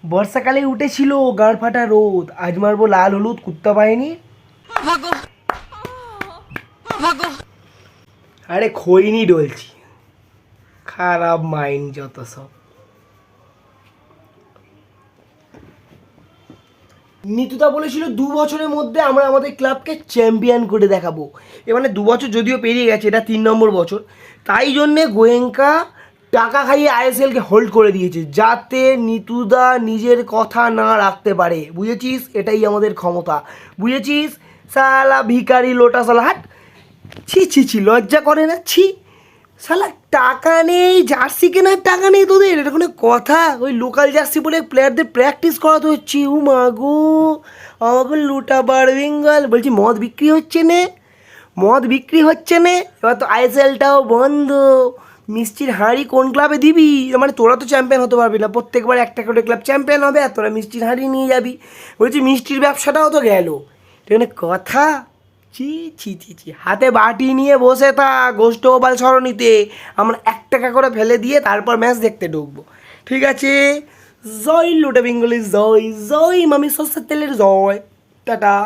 বর্ষাকালে উঠেছিল গাঁড় ফাটা রোদ, আজ মারবো লাল হলুদ কুত্তা বাহিনী। আরে খৈনি ডলছি, খারাপ মাইন্ড যত সব। নিতুদা বলেছিল 2 বছরের মধ্যে আমরা আমাদের ক্লাবকে চ্যাম্পিয়ন করে দেখাবো। মানে 2 বছর যদিও পেরিয়ে গেছে, এটা 3 নম্বর বছর। তাই জন্যে গোয়েঙ্কা টাকা খাইয়ে আইএসএলকে হোল্ড করে দিয়েছে, যাতে নিতুদা নিজের কথা না রাখতে পারে। বুঝেছিস? এটাই আমাদের ক্ষমতা, বুঝেছিস? সালা ভিখারি লোটা সালা, হাট। ছি ছি ছি, লজ্জা করে না? ছি শালা, টাকা নেই, জার্সি কেনার টাকা নেই তোদের, এটা কোনো কথা? ওই লোকাল জার্সি বলে প্লেয়ারদের প্র্যাকটিস করাতে হচ্ছে। ও মাগো, আমাকে লুটা বার বেঙ্গল। বলছি মদ বিক্রি হচ্ছে নে, মদ বিক্রি হচ্ছে নে, এবার তো আইএসএলটাও বন্ধ। মিষ্টির হাঁড়ি কোন ক্লাবে দিবি? মানে তোরা তো চ্যাম্পিয়ন হতে পারবি না, প্রত্যেকবার একটা করে ক্লাব চ্যাম্পিয়ন হবে আর তোরা মিষ্টির হাঁড়ি নিয়ে যাবি। বলছি মিষ্টির ব্যবসাটাও তো গেল, এটা কথা? ছি ছি ছি ছি, হাতে বাটি নিয়ে বসে থাক গোষ্ঠ গোপাল সরণিতে, আমরা 1 টাকা করে ফেলে দিয়ে তারপর ম্যাচ দেখতে ঢুকবো, ঠিক আছে? জয় লুটা বেঙ্গলি, জয় জয় মামি সর্ষের তেলের জয়, টাটা।